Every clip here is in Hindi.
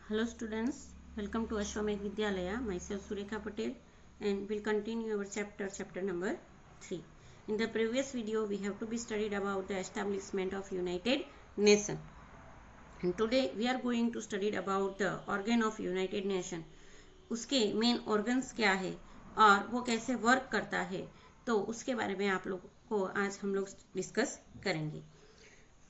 Hello students, welcome to Ashwamedh Vidyalaya. Myself Surekha Patel and we'll continue our chapter number 3. In the previous video we have to be studied about the establishment of United Nations. And today we are going to study about the organ of United Nations. उसके मेन ऑर्गन्स क्या है और वो कैसे वर्क करता है, तो उसके बारे में आप लोगों को आज हम लोग डिस्कस करेंगे.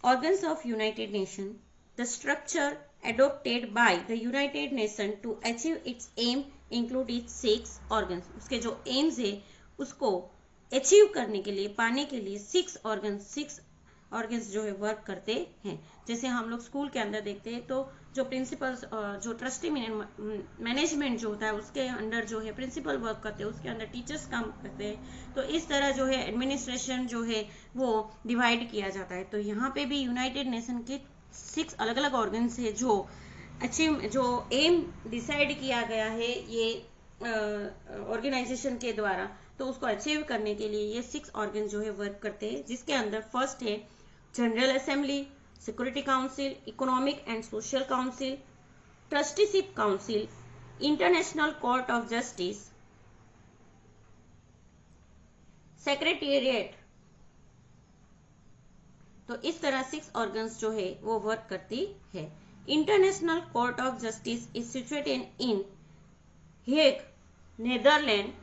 Organs of United Nations. The structure adopted by the United Nations to achieve its aim include its 6 organs. उसके जो एम्स है उसको अचीव करने के लिए, पाने के लिए 6 ऑर्गन्स जो है वर्क करते हैं. जैसे हम लोग स्कूल के अंदर देखते हैं तो जो प्रिंसिपल्स, जो ट्रस्टी मैनेजमेंट जो होता है उसके अंडर जो है प्रिंसिपल वर्क करते हैं, उसके अंदर टीचर्स काम करते हैं. तो इस तरह जो है एडमिनिस्ट्रेशन जो है वो डिवाइड किया जाता है. तो यहाँ पे भी यूनाइटेड नेशन के 6 अलग अलग ऑर्गन्स है जो एम डिसाइड किया गया है ये ऑर्गेनाइजेशन के द्वारा, तो उसको अचीव करने के लिए ये 6 ऑर्गन जो है वर्क करते हैं. जिसके अंदर फर्स्ट है general assembly, security council, economic and social council, trusteeship council, international court of justice, secretariat. तो इस तरह 6 ऑर्गन्स जो है वो वर्क करती है. International court of justice is situated in Hague, Netherland.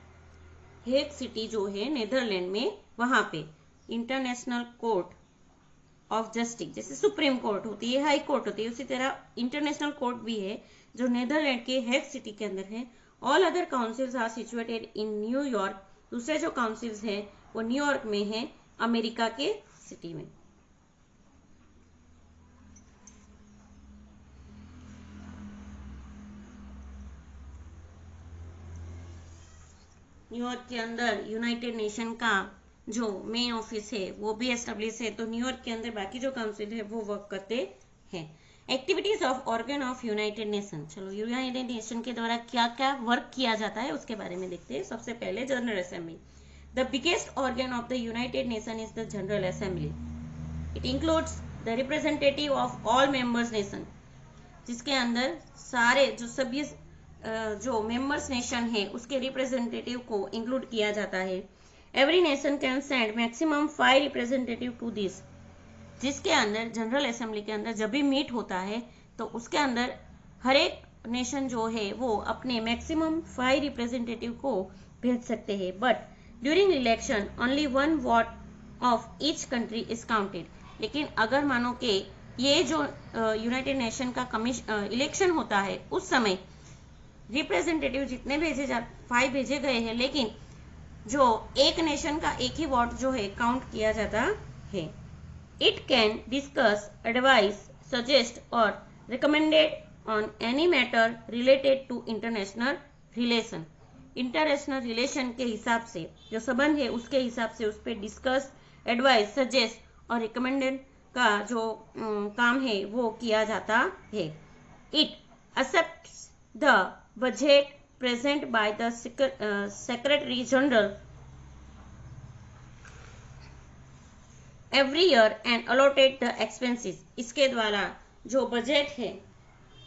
Hague city जो है नेदरलैंड में, वहां पे इंटरनेशनल कोर्ट ऑफ जस्टिस, जैसे सुप्रीम कोर्ट होती है, हाई कोर्ट होती है, उसी तरह इंटरनेशनल कोर्ट भी है जो नेदरलैंड के हेग सिटी के अंदर है. All other councils are situated in New York. दूसरे जो काउंसिल्स हैं वो न्यूयॉर्क में है, अमेरिका के सिटी में. न्यूयॉर्क के अंदर यूनाइटेड नेशन का जो मेन ऑफिस है वो भी एस्टेब्लिश है. तो न्यूयॉर्क के अंदर बाकी जो काउंसिल है वो वर्क करते हैं. Activities of organ of United nation. चलो यूनाइटेड नेशन के द्वारा क्या क्या वर्क किया जाता है उसके बारे में देखते हैं. सबसे पहले general assembly. The biggest organ of the United Nation is the general assembly. It includes the representative of all members nation, जिसके अंदर सारे जो सभी जो मेंबर्स नेशन है उसके रिप्रेजेंटेटिव को इंक्लूड किया जाता है. Every nation can send maximum 5 representative to this. जिसके अंदर जनरल असेंबली के अंदर जब भी मीट होता है तो उसके अंदर हर एक नेशन जो है वो अपने मैक्सिमम 5 रिप्रेजेंटेटिव को भेज सकते हैं. But during election only 1 vote of each country is counted. लेकिन अगर मानो कि ये जो यूनाइटेड नेशन का इलेक्शन होता है उस समय रिप्रेजेंटेटिव जितने 5 भेजे गए हैं, लेकिन जो एक नेशन का एक ही वोट जो है काउंट किया जाता है. It can discuss, advice, suggest और recommended on any matter related to international relation. International relation के हिसाब से जो संबंध है उसके हिसाब से उस पर डिस्कस, एडवाइस, सजेस्ट और रिकमेंडेड का जो काम है वो किया जाता है. It accepts the budget present by the secretary general every year and allotted the expenses. इसके द्वारा जो बजट है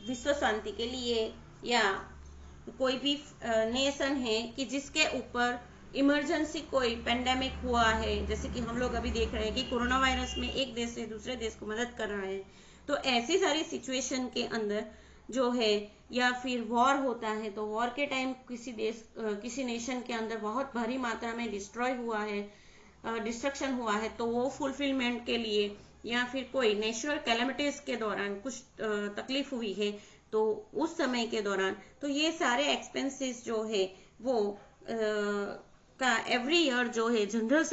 विश्व शांति के लिए या कोई भी नेशन है कि जिसके ऊपर इमरजेंसी कोई पेंडेमिक हुआ है, जैसे कि हम लोग अभी देख रहे हैं कि कोरोना वायरस में एक देश से दूसरे देश को मदद कर रहा है, तो ऐसी सारी सिचुएशन के अंदर जो है, या फिर वॉर होता है तो वॉर के टाइम किसी नेशन के अंदर बहुत भारी मात्रा में डिस्ट्रक्शन हुआ है, तो वो फुलफिलमेंट के लिए, या फिर कोई नेचुरल कैलेमिटीज के दौरान कुछ तकलीफ हुई है तो उस समय के दौरान, तो ये सारे एक्सपेंसेस जो है वो का एवरी ईयर जो है जनरल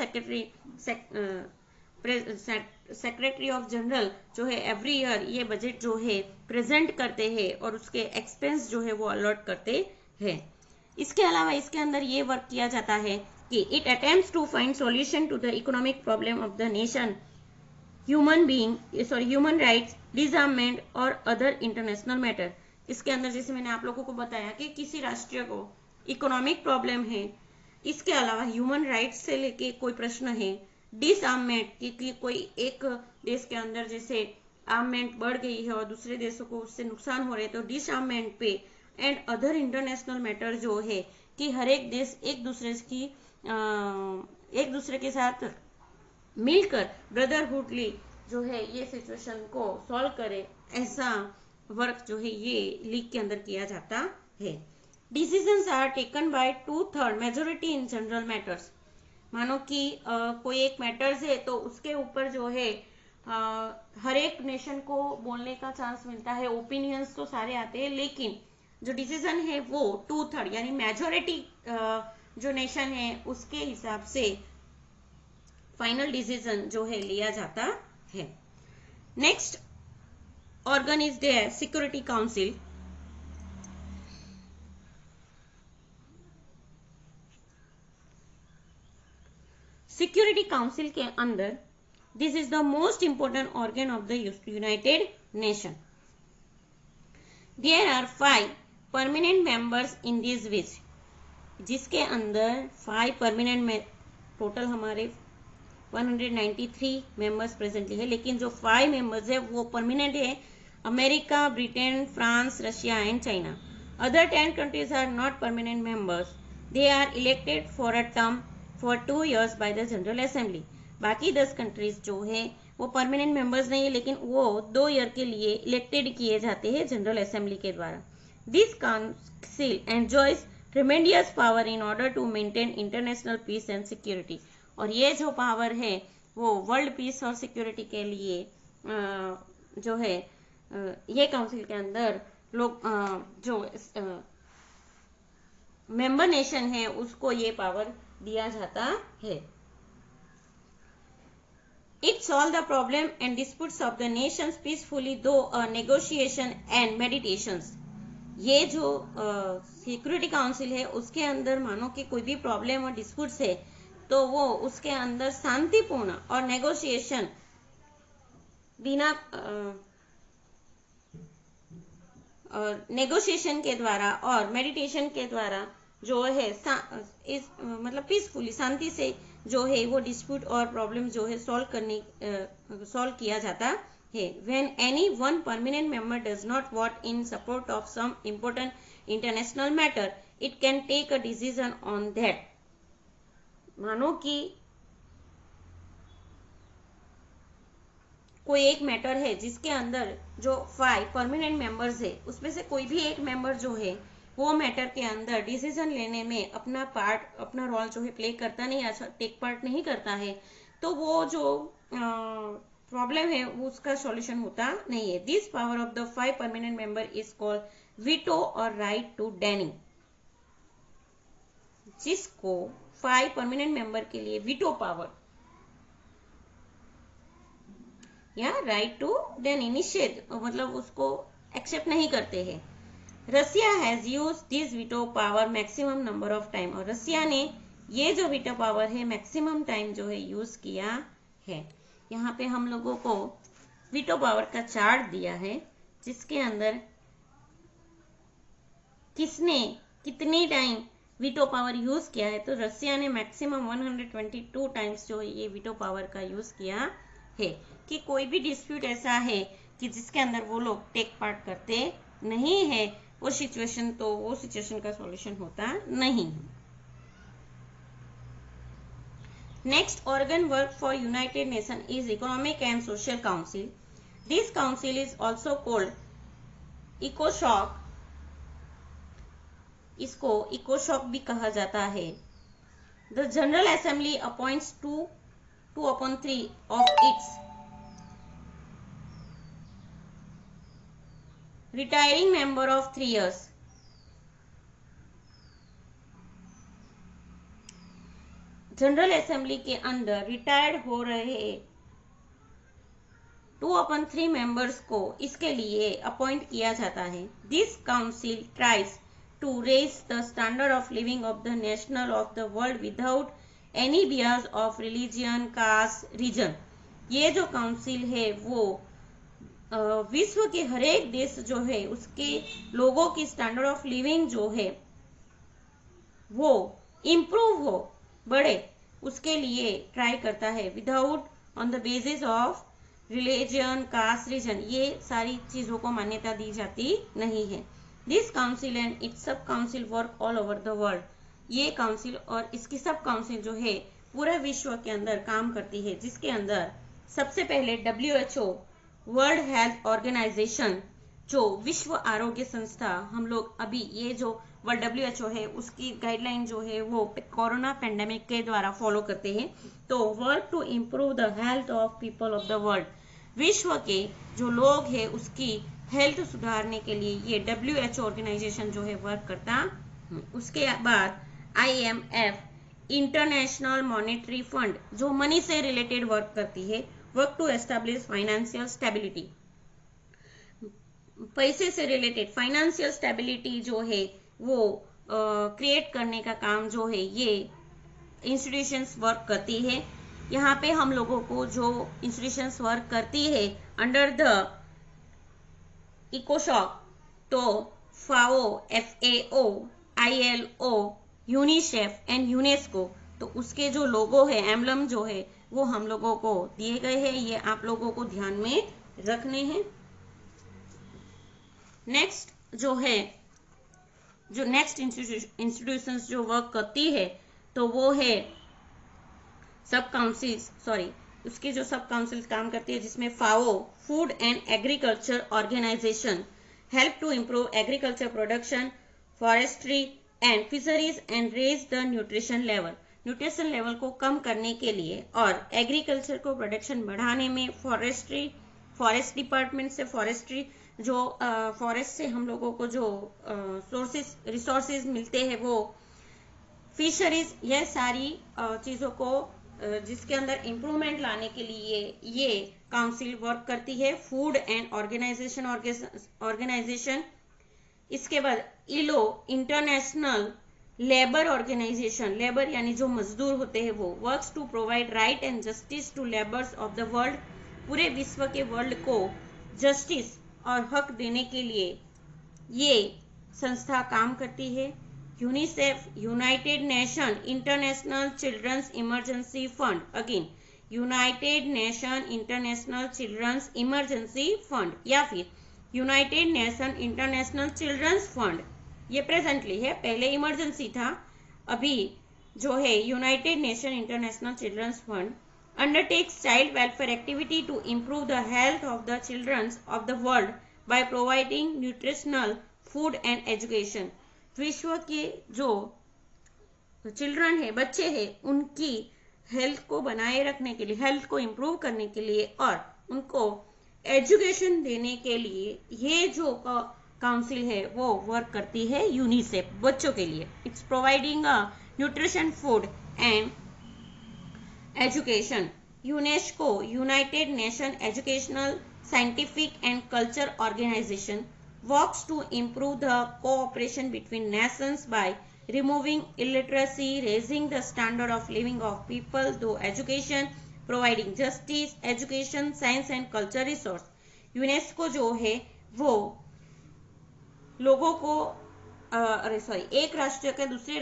सेक्रेटरी ऑफ जनरल जो है एवरी ईयर ये बजट जो है प्रेजेंट करते हैं और उसके एक्सपेंस जो है वो अलॉट करते हैं. इसके अलावा इसके अंदर ये वर्क किया जाता है कि it attempts to find solution to the economic problem of the nation, human rights, disarmament और अदर इंटरनेशनल मैटर. इसके अंदर जैसे मैंने आप लोगों को बताया कि किसी राष्ट्र को इकोनॉमिक प्रॉब्लम है, इसके अलावा ह्यूमन राइट्स से लेके कोई प्रश्न है, डिसआर्ममेंट की कोई एक देश के अंदर जैसे आर्ममेंट बढ़ गई है और दूसरे देशों को उससे नुकसान हो रहे हैं, तो डिसआर्ममेंट पे एंड अदर इंटरनेशनल मैटर जो है कि हर एक देश एक दूसरे के साथ मिलकर ब्रदरहुडली जो है ये सिचुएशन को सॉल्व करे, ऐसा वर्क जो है ये लीग के अंदर किया जाता है। Decisions are taken by 2/3 majority in general matters. मानो कि कोई एक मैटर्स है तो उसके ऊपर जो है हर एक नेशन को बोलने का चांस मिलता है, ओपिनियंस तो सारे आते हैं, लेकिन जो डिसीजन है वो 2/3 यानी मेजोरिटी जो नेशन है उसके हिसाब से फाइनल डिसीजन जो है लिया जाता है। Next organ is there security council. Security council के अंदर this is the most important organ of the United Nation. There are 5 permanent members in this which, जिसके अंदर 5 परमानेंट में टोटल हमारे 193 मेंबर्स प्रेजेंटली है, लेकिन जो 5 मेंबर्स है वो परमानेंट है, America, Britain, France, Russia and China. Other 10 countries are not permanent members, they are elected for a term for 2 years by the general assembly. बाकी 10 कंट्रीज जो है वो परमानेंट मेंबर्स नहीं है, लेकिन वो 2 ईयर के लिए इलेक्टेड किए जाते हैं जनरल असेंबली के द्वारा। This council enjoys tremendous power in order to maintain international peace and security. और ये जो पावर है वो वर्ल्ड पीस और सिक्योरिटी के लिए जो है ये काउंसिल के अंदर लोग जो मेंबर नेशन है उसको ये पावर दिया जाता है। It solve the problem and disputes of the nations peacefully though negotiation and meditations। ये जो सिक्योरिटी काउंसिल है उसके अंदर मानो कि कोई भी प्रॉब्लम और डिस्प्यूट्स है तो वो उसके अंदर शांतिपूर्ण और नेगोशिएशन बिना नेगोशिएशन के द्वारा और मेडिटेशन के द्वारा जो है मतलब पीसफुली शांति से जो है वो डिस्प्यूट और प्रॉब्लम जो है सॉल्व किया जाता है। When any one permanent member does not vote in support of some important international matter, it can take a decision on that. मानो कि कोई एक मैटर है जिसके अंदर जो 5 परमानेंट मेंबर्स है उसमें से कोई भी एक मेंबर जो है वो मैटर के अंदर डिसीजन लेने में अपना रोल जो है प्ले करता नहीं, अच्छा टेक पार्ट नहीं करता है, तो वो जो प्रॉब्लम है वो उसका सॉल्यूशन होता नहीं है। This power of the 5 permanent member is called veto और राइट टू डैनिंग, जिसको 5 परमानेंट मेंबर के लिए वीटो पावर या राइट टू डैनिंग निषेध मतलब उसको एक्सेप्ट नहीं करते हैं। Russia has use this veto power maximum number of time, और रसिया ने ये जो वीटो पावर है मैक्सिमम टाइम जो है यूज किया है। यहाँ पे हम लोगों को वीटो पावर का चार्ट दिया है जिसके अंदर किसने कितनी टाइम वीटो पावर यूज किया है, तो रसिया ने मैक्सिमम 122 टाइम्स जो ये वीटो पावर का यूज किया है। कि कोई भी डिस्प्यूट ऐसा है कि जिसके अंदर वो लोग टेक पार्ट करते नहीं है, वो सिचुएशन का सॉल्यूशन होता नहीं। Next organ work for United Nation is economic and social council. This council is also called इकोसॉक, इसको इकोसॉक भी कहा जाता है। The general assembly appoints 2/3 of its retiring member of 3 years। General assembly के अंदर रिटायर्ड हो रहे 2/3 मेंबर्स को इसके लिए अपॉइंट किया जाता है। This council tries to raise the standard of living of the national of the world without any bias of religion, caste, region. ये जो काउंसिल है वो विश्व के हर एक देश जो है उसके लोगों की स्टैंडर्ड ऑफ लिविंग जो है वो इम्प्रूव हो, बढ़े, उसके लिए ट्राई करता है without on the basis of religion, caste, region, ये सारी चीजों को मान्यता दी जाती नहीं है। This council and its sub council work all over the world. ये काउंसिल और इसकी सब काउंसिल जो है पूरे विश्व के अंदर काम करती है, जिसके अंदर सबसे पहले WHO, वर्ल्ड हेल्थ ऑर्गेनाइजेशन, जो विश्व आरोग्य संस्था, हम लोग अभी ये जो वर्ल्ड WHO है उसकी गाइडलाइन जो है वो कोरोना पेंडेमिक के द्वारा फॉलो करते हैं। तो work to improve the health of people of the world, विश्व के जो लोग हैं उसकी हेल्थ सुधारने के लिए ये WHO ऑर्गेनाइजेशन जो है वर्क करता। उसके बाद IMF, इंटरनेशनल मॉनेटरी फंड, जो मनी से रिलेटेड वर्क करती है, work to establish financial stability, पैसे से रिलेटेड फाइनेंशियल स्टेबिलिटी जो है वो क्रिएट करने का काम जो है ये इंस्टीट्यूशंस वर्क करती है। यहाँ पे हम लोगों को जो इंस्टीट्यूशंस वर्क करती है अंडर द इकोशॉक, तो FAO, FAO, ILO, UNICEF and UNESCO, तो उसके जो लोगो है, एम्बलम जो है वो हम लोगों को दिए गए हैं, ये आप लोगों को ध्यान में रखने हैं। नेक्स्ट जो है, जो नेक्स्ट इंस्टीट्यूशंस जो वर्क करती है तो वो है सब काउंसिल, उसके जो सब काउंसिल काम करती है, जिसमें FAO, food and agriculture organization, help to improve agriculture production, forestry and fisheries and raise the nutrition level, nutrition level को कम करने के लिए और एग्रीकल्चर को प्रोडक्शन बढ़ाने में फॉरेस्ट डिपार्टमेंट से फॉरेस्ट्री, जो फॉरेस्ट से हम लोगों को जो रिसोर्सेज मिलते हैं, वो फिशरीज, ये सारी चीजों को जिसके अंदर इम्प्रूवमेंट लाने के लिए ये काउंसिल वर्क करती है। फूड एंड ऑर्गेनाइजेशन, इसके बाद ILO, international labour organization, labour यानी जो मजदूर होते हैं वो, works to provide right and justice to labours of the world, पूरे विश्व के वर्ल्ड को जस्टिस और हक देने के लिए ये संस्था काम करती है। UNICEF, United Nation international children's emergency fund, again United Nation international children's emergency fund या फिर United Nation international children's fund, ये प्रेजेंटली है, पहले इमरजेंसी था, अभी जो है United Nation international children's fund, undertakes child welfare activity to improve the health of the childrens of the world by providing nutritional food and education, विश्व के जो चिल्ड्रन है, बच्चे हैं, उनकी हेल्थ को बनाए रखने के लिए, हेल्थ को इम्प्रूव करने के लिए और उनको एजुकेशन देने के लिए ये जो काउंसिल है वो वर्क करती है। यूनिसेफ, बच्चों के लिए, it's providing nutrition, food and education. UNESCO, United Nation educational, scientific and culture organization, works to improve the cooperation between nations by removing illiteracy, raising the standard of living of people through education, providing justice, education, science and culture resource। UNESCO जो है वो लोगों को एक राष्ट्र के दूसरे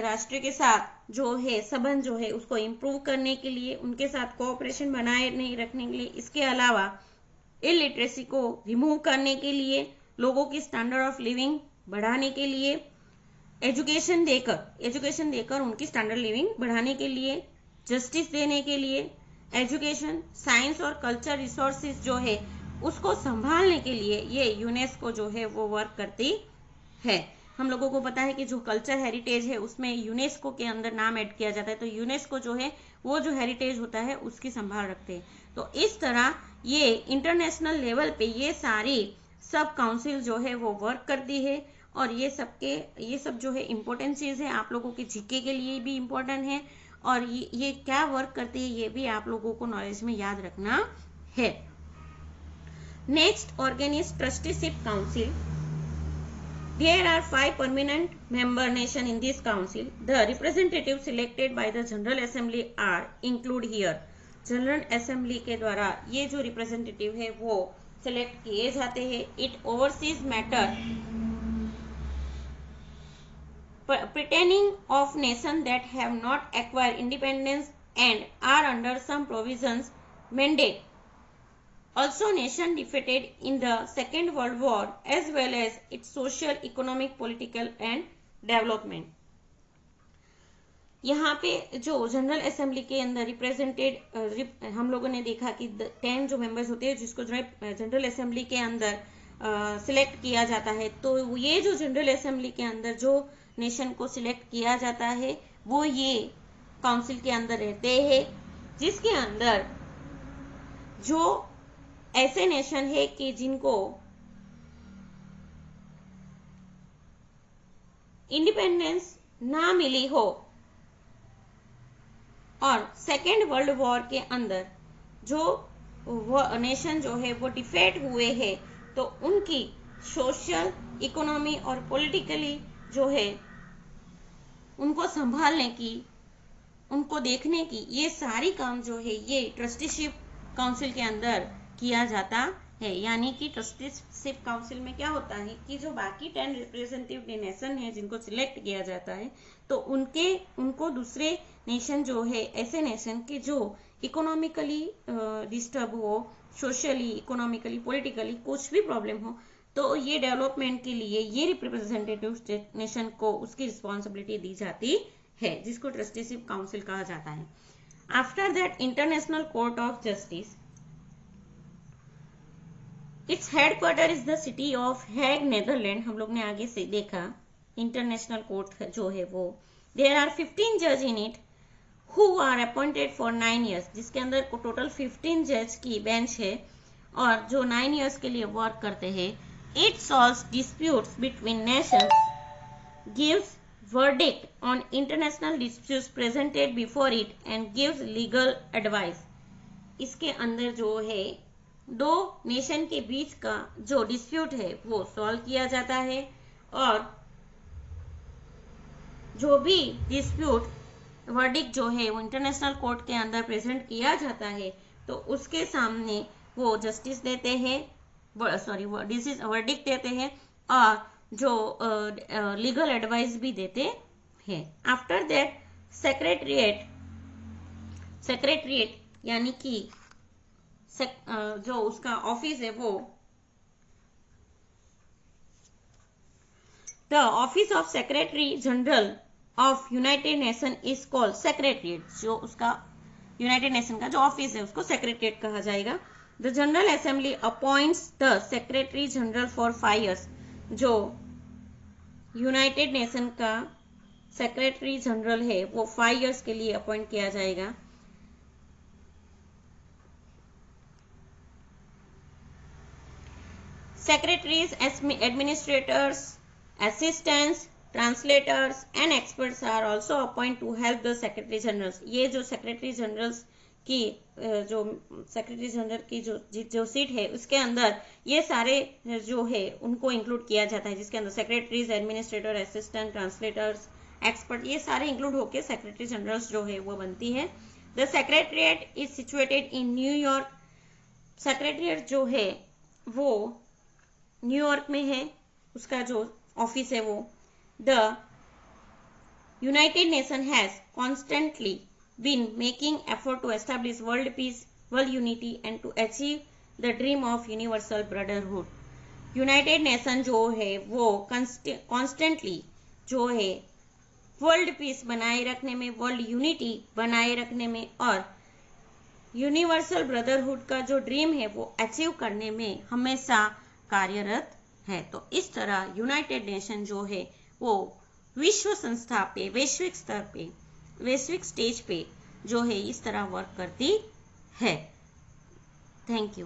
राष्ट्र के साथ जो है संबंध जो है उसको इम्प्रूव करने के लिए, उनके साथ कोऑपरेशन बनाए नहीं रखने के लिए, इसके अलावा इलिटरेसी को रिमूव करने के लिए, लोगों की स्टैंडर्ड ऑफ लिविंग बढ़ाने के लिए, एजुकेशन देकर उनकी स्टैंडर्ड लिविंग बढ़ाने के लिए, जस्टिस देने के लिए, एजुकेशन, साइंस और कल्चर रिसोर्सेज जो है उसको संभालने के लिए ये यूनेस्को जो है वो वर्क करती है। हम लोगों को पता है कि जो कल्चर हेरिटेज है उसमें यूनेस्को के अंदर नाम ऐड किया जाता है, तो यूनेस्को जो है वो जो हेरिटेज होता है उसकी संभाल रखते हैं। तो इस तरह ये इंटरनेशनल लेवल पे ये सारी सब काउंसिल जो है वो वर्क करती है और ये सब जो है इम्पोर्टेंट चीज है, आप लोगों के जीके के लिए भी इम्पोर्टेंट है और ये क्या वर्क करती है ये भी आप लोगों को नॉलेज में याद रखना है। Next organ is trusteeship council. There are 5 permanent member nation in this council. The representatives selected by the General Assembly are include here. General Assembly के द्वारा ये जो रिप्रेजेंटेटिव है वो सेलेक्ट किए जाते हैं। It oversees matter pertaining of nation that have not acquired independence and are under some provisions mandate Also, nation defeated in the Second World War as well as its social, economic, political and development. यहाँ पे जो जनरल असेंबली के अंदर रिप्रेजेंटेड हम लोगों ने देखा कि 10 जो मेंबर्स होते हैं जिसको जनरल असेंबली के अंदर सिलेक्ट किया जाता है, तो ये जो जनरल असेंबली के अंदर जो नेशन को सिलेक्ट किया जाता है वो ये काउंसिल के अंदर रहते हैं, जिसके अंदर जो ऐसे नेशन है कि जिनको इंडिपेंडेंस ना मिली हो और सेकेंड वर्ल्ड वॉर के अंदर जो नेशन जो है वो डिफेट हुए हैं, तो उनकी सोशल, इकोनॉमी और पॉलिटिकली जो है उनको संभालने की, उनको देखने की, ये सारी काम जो है ये ट्रस्टीशिप काउंसिल के अंदर किया जाता है। यानी कि ट्रस्टीशिप काउंसिल में क्या होता है कि जो बाकी 10 रिप्रेजेंटेटिव नेशन है जिनको सिलेक्ट किया जाता है, तो उनको दूसरे नेशन जो है, ऐसे नेशन के जो इकोनॉमिकली डिस्टर्ब हो, सोशली, इकोनॉमिकली, पॉलिटिकली कुछ भी प्रॉब्लम हो, तो ये डेवलपमेंट के लिए ये रिप्रेजेंटेटिव नेशन को उसकी रिस्पॉन्सिबिलिटी दी जाती है, जिसको ट्रस्टीशिप काउंसिल कहा जाता है। After that international court of justice, it's headquarter is the city of Hague, Netherland. हम लोग ने आगे से देखा इंटरनेशनल कोर्ट जो है वो, देयर आर 15 जज in it who are appointed for 9 years, जिसके अंदर टोटल 15 जज की बेंच है और जो 9 years के लिए वर्क करते हैं। It solves disputes between Nations, gives verdict on international disputes presented before it and gives legal advice। इसके अंदर जो है दो नेशन के बीच का जो डिस्प्यूट है वो सॉल्व किया जाता है, और जो भी डिस्प्यूट वर्डिक्ट जो है वो इंटरनेशनल कोर्ट के अंदर प्रेजेंट किया जाता है, तो उसके सामने वो जस्टिस देते हैं, वर्डिक्ट देते हैं और जो लीगल एडवाइस भी देते हैं। आफ्टर दैट सेक्रेटरिएट यानी कि जो उसका ऑफिस है वो, the office of secretary general of United Nation is called secretariat. जो उसका यूनाइटेड नेशन का जो ऑफिस है उसको सेक्रेटरिएट कहा जाएगा। The general assembly appoints the secretary general for 5 years। जो यूनाइटेड नेशन का सेक्रेटरी जनरल है वो 5 years के लिए अपॉइंट किया जाएगा। Secretaries, administrators, assistants, translators and experts are also appoint to help the secretary generals. ये जो सेक्रेटरी जनरल्स की जो सेक्रेटरी जनरल की जो सीट है उसके अंदर ये सारे जो है उनको इंक्लूड किया जाता है, जिसके अंदर secretaries, administrator, assistant, translators, expert, ये सारे इंक्लूड होकर सेक्रेटरी जनरल्स जो है वो बनती है। The secretariat is situated in New York. Secretariat जो है वो न्यूयॉर्क में है, उसका जो ऑफिस है वो। The United nation has constantly been making effort to establish world peace, world unity and to achieve the dream of universal brotherhood। United nation जो है वो कॉन्स्टेंटली जो है वर्ल्ड पीस बनाए रखने में, वर्ल्ड यूनिटी बनाए रखने में और यूनिवर्सल ब्रदरहुड का जो ड्रीम है वो अचीव करने में हमेशा कार्यरत है। तो इस तरह यूनाइटेड नेशन जो है वो विश्व संस्था पे, वैश्विक स्तर पे, वैश्विक स्टेज पे जो है इस तरह वर्क करती है। Thank you.